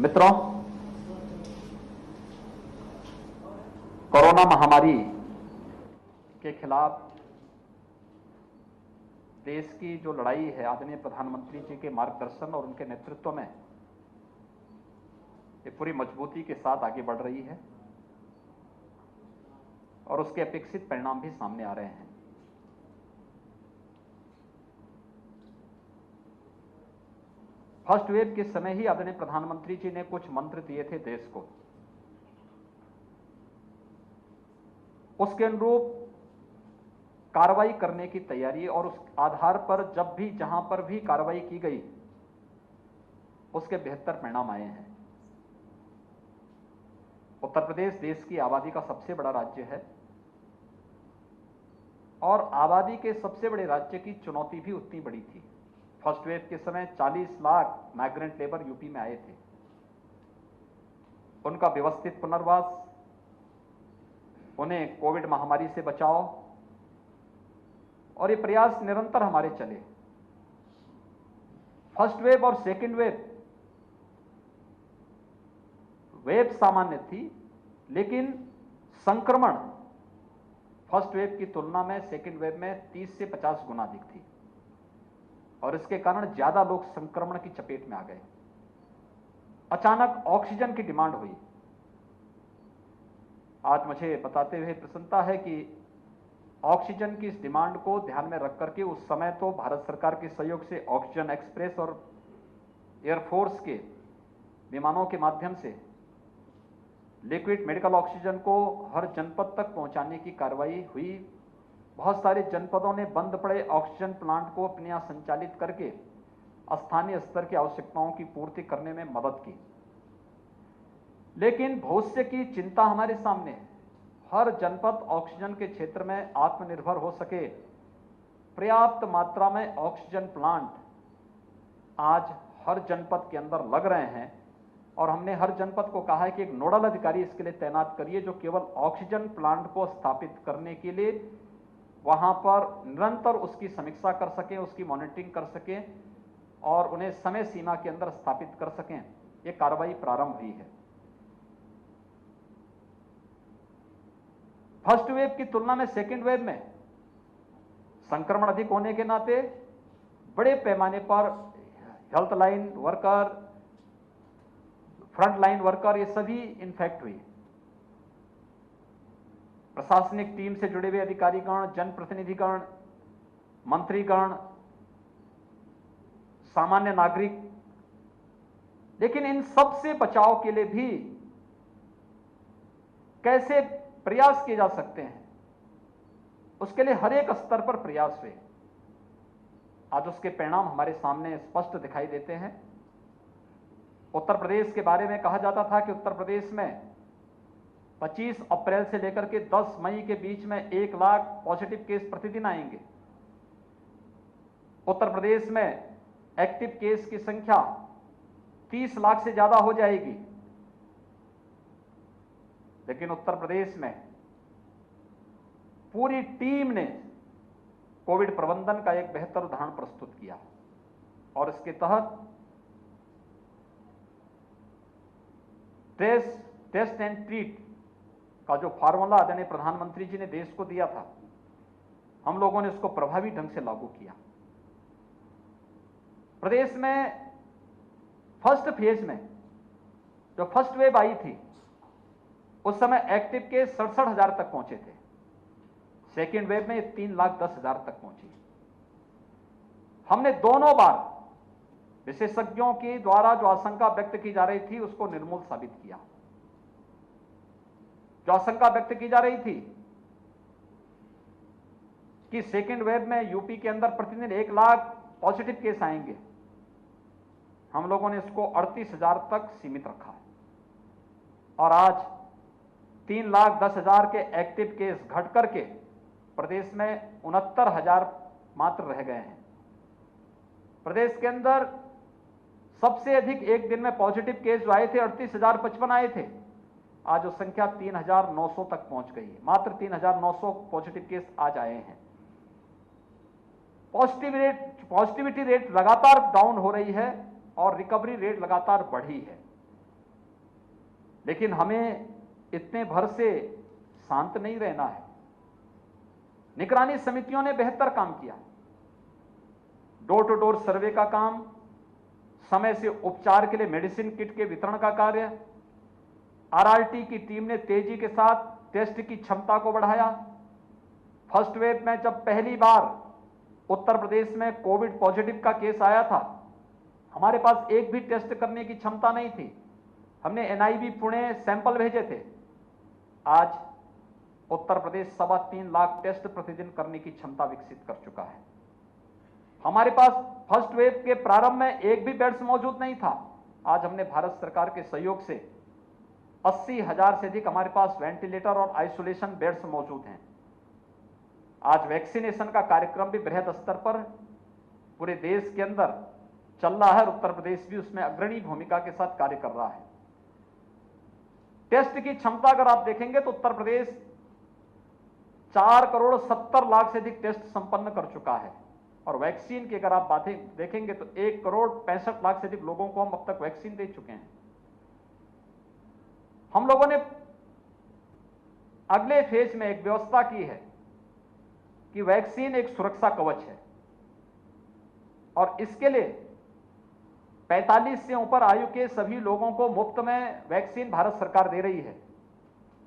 मित्रों, कोरोना महामारी के खिलाफ देश की जो लड़ाई है आदरणीय प्रधानमंत्री जी के मार्गदर्शन और उनके नेतृत्व में ये पूरी मजबूती के साथ आगे बढ़ रही है और उसके अपेक्षित परिणाम भी सामने आ रहे हैं। फर्स्ट वेव के समय ही आदरणीय प्रधानमंत्री जी ने कुछ मंत्र दिए थे देश को, उसके अनुरूप कार्रवाई करने की तैयारी और उस आधार पर जब भी जहां पर भी कार्रवाई की गई उसके बेहतर परिणाम आए हैं। उत्तर प्रदेश देश की आबादी का सबसे बड़ा राज्य है और आबादी के सबसे बड़े राज्य की चुनौती भी उतनी बड़ी थी। फर्स्ट वेव के समय 40 लाख माइग्रेंट लेबर यूपी में आए थे। उनका व्यवस्थित पुनर्वास, उन्हें कोविड महामारी से बचाव और ये प्रयास निरंतर हमारे चले। फर्स्ट वेव और सेकेंड वेव सामान्य थी, लेकिन संक्रमण फर्स्ट वेव की तुलना में सेकेंड वेव में 30 से 50 गुना अधिक थी और इसके कारण ज्यादा लोग संक्रमण की चपेट में आ गए। अचानक ऑक्सीजन की डिमांड हुई। आज मुझे बताते हुए प्रसन्नता है कि ऑक्सीजन की इस डिमांड को ध्यान में रख करके उस समय तो भारत सरकार के सहयोग से ऑक्सीजन एक्सप्रेस और एयरफोर्स के विमानों के माध्यम से लिक्विड मेडिकल ऑक्सीजन को हर जनपद तक पहुंचाने की कार्रवाई हुई। बहुत सारे जनपदों ने बंद पड़े ऑक्सीजन प्लांट को अपने यहां संचालित करके स्थानीय स्तर की आवश्यकताओं की पूर्ति करने में मदद की। लेकिन भविष्य की चिंता हमारे सामने है। हर जनपद ऑक्सीजन के क्षेत्र में आत्मनिर्भर हो सके, पर्याप्त मात्रा में ऑक्सीजन प्लांट आज हर जनपद के अंदर लग रहे हैं और हमने हर जनपद को कहा है कि एक नोडल अधिकारी इसके लिए तैनात करिए जो केवल ऑक्सीजन प्लांट को स्थापित करने के लिए वहां पर निरंतर उसकी समीक्षा कर सकें, उसकी मॉनिटरिंग कर सकें और उन्हें समय सीमा के अंदर स्थापित कर सकें। यह कार्रवाई प्रारंभ हुई है। फर्स्ट वेव की तुलना में सेकेंड वेव में संक्रमण अधिक होने के नाते बड़े पैमाने पर health line worker, front line worker, ये सभी इन्फेक्ट हुए। प्रशासनिक टीम से जुड़े हुए अधिकारीगण, जनप्रतिनिधिगण, मंत्रीगण, सामान्य नागरिक। लेकिन इन सब से बचाव के लिए भी कैसे प्रयास किए जा सकते हैं, उसके लिए हर एक स्तर पर प्रयास हुए। आज उसके परिणाम हमारे सामने स्पष्ट दिखाई देते हैं। उत्तर प्रदेश के बारे में कहा जाता था कि उत्तर प्रदेश में 25 अप्रैल से लेकर के 10 मई के बीच में 1 लाख पॉजिटिव केस प्रतिदिन आएंगे। उत्तर प्रदेश में एक्टिव केस की संख्या 30 लाख से ज्यादा हो जाएगी। लेकिन उत्तर प्रदेश में पूरी टीम ने कोविड प्रबंधन का एक बेहतर उदाहरण प्रस्तुत किया और इसके तहत टेस्ट एंड ट्रीट का जो फार्मूला आदरणीय प्रधानमंत्री जी ने देश को दिया था, हम लोगों ने उसको प्रभावी ढंग से लागू किया। प्रदेश में फर्स्ट फेज में जो फर्स्ट वेव आई थी उस समय एक्टिव केस 67,000 तक पहुंचे थे। सेकेंड वेव में 3,10,000 तक पहुंची। हमने दोनों बार विशेषज्ञों के द्वारा जो आशंका व्यक्त की जा रही थी उसको निर्मूल साबित किया। जो आशंका व्यक्त की जा रही थी कि सेकेंड वेव में यूपी के अंदर प्रतिदिन 1 लाख पॉजिटिव केस आएंगे, हम लोगों ने इसको 38,000 तक सीमित रखा और आज 3,10,000 के एक्टिव केस घट करके प्रदेश में 69,000 मात्र रह गए हैं। प्रदेश के अंदर सबसे अधिक एक दिन में पॉजिटिव केस जो आए थे 38,055 आए थे। आज वो संख्या 3,900 तक पहुंच गई है। मात्र 3,900 पॉजिटिव केस आज आए हैं। पॉजिटिविटी रेट लगातार डाउन हो रही है और रिकवरी रेट लगातार बढ़ी है। लेकिन हमें इतने भर से शांत नहीं रहना है। निगरानी समितियों ने बेहतर काम किया। डोर टू डोर सर्वे का काम, समय से उपचार के लिए मेडिसिन किट के वितरण का कार्य, आरआरटी की टीम ने तेजी के साथ टेस्ट की क्षमता को बढ़ाया। फर्स्ट वेव में जब पहली बार उत्तर प्रदेश में कोविड पॉजिटिव का केस आया था, हमारे पास एक भी टेस्ट करने की क्षमता नहीं थी। हमने एनआईवी पुणे सैंपल भेजे थे। आज उत्तर प्रदेश 3.25 लाख टेस्ट प्रतिदिन करने की क्षमता विकसित कर चुका है। हमारे पास फर्स्ट वेव के प्रारंभ में एक भी बेड्स मौजूद नहीं था। आज हमने भारत सरकार के सहयोग से 80,000 से अधिक हमारे पास वेंटिलेटर और आइसोलेशन बेड्स मौजूद हैं। आज वैक्सीनेशन का कार्यक्रम भी बृहद स्तर पर पूरे देश के अंदर चल रहा है और उत्तर प्रदेश भी उसमें अग्रणी भूमिका के साथ कार्य कर रहा है। टेस्ट की क्षमता अगर आप देखेंगे तो उत्तर प्रदेश 4 करोड़ 70 लाख से अधिक टेस्ट संपन्न कर चुका है और वैक्सीन की अगर आप बातें देखेंगे तो 1 करोड़ 65 लाख से अधिक लोगों को हम अब तक वैक्सीन दे चुके हैं। हम लोगों ने अगले फेज में एक व्यवस्था की है कि वैक्सीन एक सुरक्षा कवच है और इसके लिए 45 से ऊपर आयु के सभी लोगों को मुफ्त में वैक्सीन भारत सरकार दे रही है।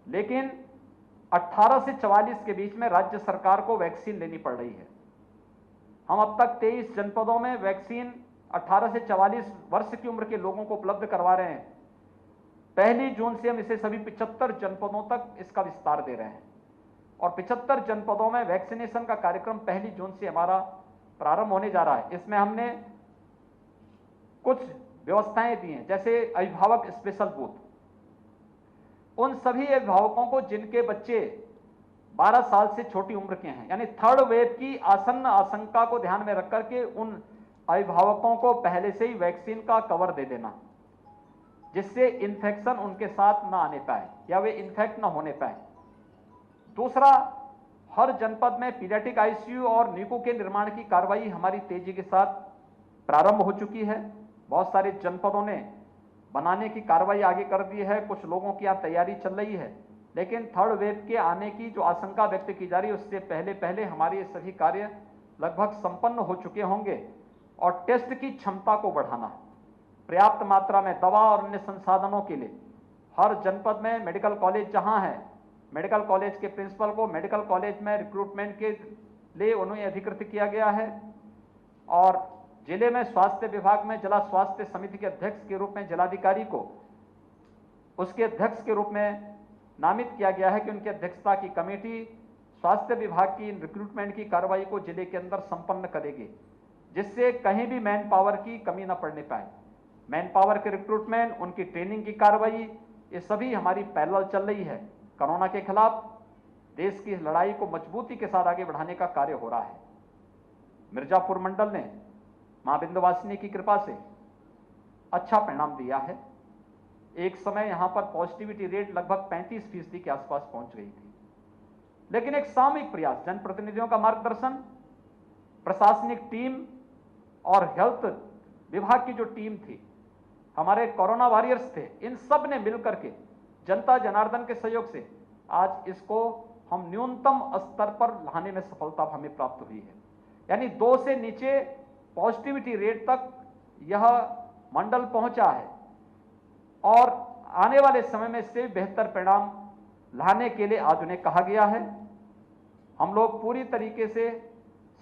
लेकिन 18 से 44 के बीच में राज्य सरकार को वैक्सीन लेनी पड़ रही है। हम अब तक 23 जनपदों में वैक्सीन 18 से 44 वर्ष की उम्र के लोगों को उपलब्ध करवा रहे हैं। 1 जून से हम इसे सभी 75 जनपदों तक इसका विस्तार दे रहे हैं और 75 जनपदों में वैक्सीनेशन का कार्यक्रम 1 जून से हमारा प्रारंभ होने जा रहा है। इसमें हमने कुछ व्यवस्थाएं दी हैं, जैसे अभिभावक स्पेशल बूथ। उन सभी अभिभावकों को जिनके बच्चे 12 साल से छोटी उम्र के हैं, यानी थर्ड वेव की आसन्न आशंका को ध्यान में रख करके उन अभिभावकों को पहले से ही वैक्सीन का कवर दे देना, जिससे इन्फेक्शन उनके साथ ना आने पाए या वे इन्फेक्ट ना होने पाए। दूसरा, हर जनपद में पीडियाट्रिक आईसीयू और नीको के निर्माण की कार्रवाई हमारी तेजी के साथ प्रारंभ हो चुकी है। बहुत सारे जनपदों ने बनाने की कार्रवाई आगे कर दी है, कुछ लोगों की यहाँ तैयारी चल रही है, लेकिन थर्ड वेव के आने की जो आशंका व्यक्त की जा रही है उससे पहले हमारे ये सभी कार्य लगभग संपन्न हो चुके होंगे। और टेस्ट की क्षमता को बढ़ाना, पर्याप्त मात्रा में दवा और अन्य संसाधनों के लिए हर जनपद में मेडिकल कॉलेज जहां है, मेडिकल कॉलेज के प्रिंसिपल को मेडिकल कॉलेज में रिक्रूटमेंट के लिए उन्हें अधिकृत किया गया है और जिले में स्वास्थ्य विभाग में जिला स्वास्थ्य समिति के अध्यक्ष के रूप में जिलाधिकारी को उसके अध्यक्ष के रूप में नामित किया गया है कि उनकी अध्यक्षता की कमेटी स्वास्थ्य विभाग की रिक्रूटमेंट की कार्रवाई को जिले के अंदर संपन्न करेगी, जिससे कहीं भी मैन पावर की कमी न पड़ने पाए। मैन पावर के रिक्रूटमेंट, उनकी ट्रेनिंग की कार्रवाई, ये सभी हमारी पैरेलल चल रही है। कोरोना के खिलाफ देश की लड़ाई को मजबूती के साथ आगे बढ़ाने का कार्य हो रहा है। मिर्जापुर मंडल ने मां विंध्यवासिनी की कृपा से अच्छा परिणाम दिया है। एक समय यहां पर पॉजिटिविटी रेट लगभग 35% के आसपास पहुंच गई थी, लेकिन एक सामूहिक प्रयास, जनप्रतिनिधियों का मार्गदर्शन, प्रशासनिक टीम और हेल्थ विभाग की जो टीम थी, हमारे कोरोना वॉरियर्स थे, इन सब ने मिलकर के जनता जनार्दन के सहयोग से आज इसको हम न्यूनतम स्तर पर लाने में सफलता हमें प्राप्त हुई है। यानी 2 से नीचे पॉजिटिविटी रेट तक यह मंडल पहुंचा है और आने वाले समय में इससे बेहतर परिणाम लाने के लिए आज उन्हें कहा गया है। हम लोग पूरी तरीके से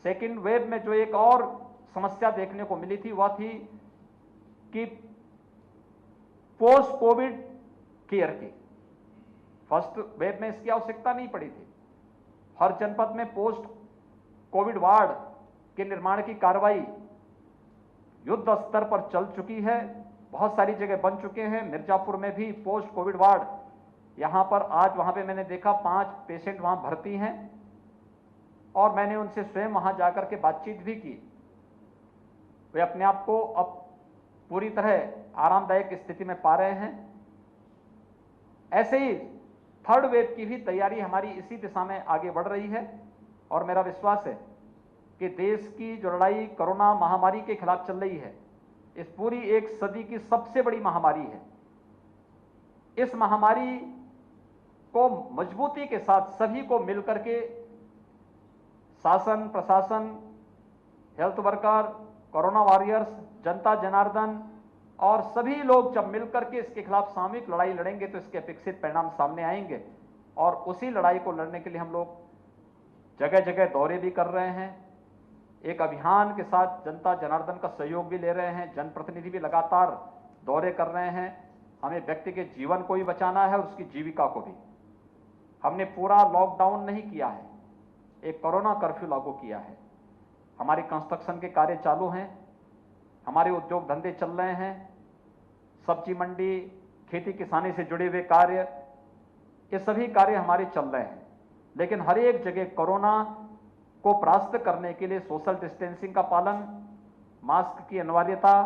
सेकेंड वेव में जो एक और समस्या देखने को मिली थी वह थी कि पोस्ट कोविड केयर की। फर्स्ट वेव में इसकी आवश्यकता नहीं पड़ी थी। हर जनपद में पोस्ट कोविड वार्ड के निर्माण की कार्रवाई युद्ध स्तर पर चल चुकी है, बहुत सारी जगह बन चुके हैं। मिर्जापुर में भी पोस्ट कोविड वार्ड, यहां पर आज वहां पे मैंने देखा 5 पेशेंट वहां भर्ती हैं और मैंने उनसे स्वयं वहां जाकर के बातचीत भी की। वे अपने आप को अब पूरी तरह आरामदायक स्थिति में पा रहे हैं। ऐसे ही थर्ड वेव की भी तैयारी हमारी इसी दिशा में आगे बढ़ रही है और मेरा विश्वास है कि देश की जो लड़ाई कोरोना महामारी के खिलाफ चल रही है, इस पूरी एक सदी की सबसे बड़ी महामारी है। इस महामारी को मजबूती के साथ सभी को मिलकर के शासन, प्रशासन, हेल्थ वर्कर, कोरोना वॉरियर्स, जनता जनार्दन और सभी लोग जब मिलकर के इसके खिलाफ सामूहिक लड़ाई लड़ेंगे तो इसके अपेक्षित परिणाम सामने आएंगे। और उसी लड़ाई को लड़ने के लिए हम लोग जगह जगह दौरे भी कर रहे हैं, एक अभियान के साथ जनता जनार्दन का सहयोग भी ले रहे हैं, जनप्रतिनिधि भी लगातार दौरे कर रहे हैं। हमें व्यक्ति के जीवन को भी बचाना है और उसकी जीविका को भी। हमने पूरा लॉकडाउन नहीं किया है, एक कोरोना कर्फ्यू लागू किया है। हमारी कंस्ट्रक्शन के कार्य चालू हैं, हमारे उद्योग धंधे चल रहे हैं, सब्जी मंडी, खेती किसानी से जुड़े हुए कार्य, ये सभी कार्य हमारे चल रहे हैं। लेकिन हर एक जगह कोरोना को परास्त करने के लिए सोशल डिस्टेंसिंग का पालन, मास्क की अनिवार्यता,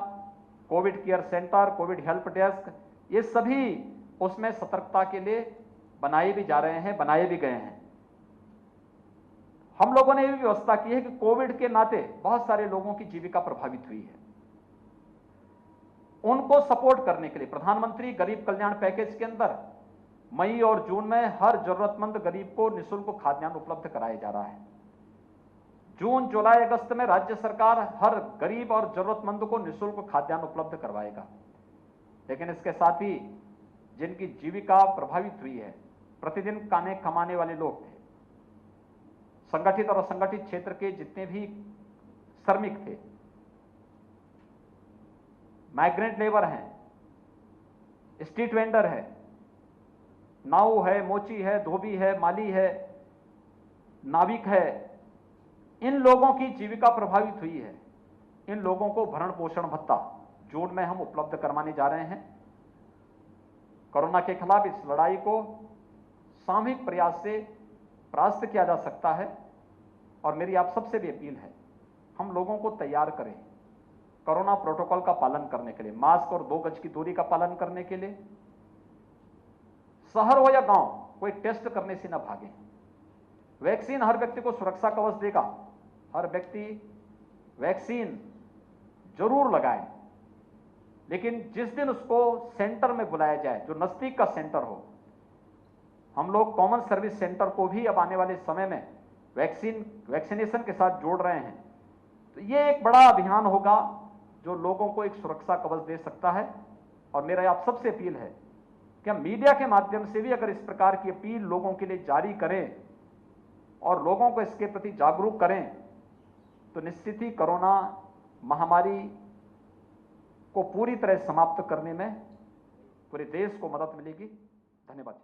Covid care centre, Covid help desk, ये सभी उसमें सतर्कता के लिए बनाए भी जा रहे हैं, बनाए भी गए हैं। हम लोगों ने ये भी व्यवस्था की है कि कोविड के नाते बहुत सारे लोगों की जीविका प्रभावित हुई है, उनको सपोर्ट करने के लिए प्रधानमंत्री गरीब कल्याण पैकेज के अंदर मई और जून में हर जरूरतमंद गरीब को निःशुल्क खाद्यान्न उपलब्ध कराया जा रहा है। जून, जुलाई, अगस्त में राज्य सरकार हर गरीब और जरूरतमंद को निःशुल्क खाद्यान्न उपलब्ध करवाएगा। लेकिन इसके साथ ही जिनकी जीविका प्रभावित हुई है, प्रतिदिन कमाने वाले लोग थे, संगठित और असंगठित क्षेत्र के जितने भी श्रमिक थे, माइग्रेंट लेबर हैं, स्ट्रीट वेंडर है, नाऊ है, मोची है, धोबी है, माली है, नाविक है, इन लोगों की जीविका प्रभावित हुई है। इन लोगों को भरण पोषण भत्ता जून में हम उपलब्ध करवाने जा रहे हैं। कोरोना के खिलाफ इस लड़ाई को सामूहिक प्रयास से परास्त किया जा सकता है। और मेरी आप सबसे भी अपील है, हम लोगों को तैयार करें कोरोना प्रोटोकॉल का पालन करने के लिए, मास्क और 2 गज की दूरी का पालन करने के लिए। शहर हो या गांव, कोई टेस्ट करने से ना भागे। वैक्सीन हर व्यक्ति को सुरक्षा कवच देगा, हर व्यक्ति वैक्सीन जरूर लगाए। लेकिन जिस दिन उसको सेंटर में बुलाया जाए, जो नजदीक का सेंटर हो, हम लोग कॉमन सर्विस सेंटर को भी अब आने वाले समय में वैक्सीनेशन के साथ जोड़ रहे हैं। तो ये एक बड़ा अभियान होगा जो लोगों को एक सुरक्षा कवच दे सकता है। और मेरा आप सबसे अपील है कि हम मीडिया के माध्यम से भी अगर इस प्रकार की अपील लोगों के लिए जारी करें और लोगों को इसके प्रति जागरूक करें, तो निश्चित ही कोरोना महामारी को पूरी तरह समाप्त करने में पूरे देश को मदद मिलेगी। धन्यवाद।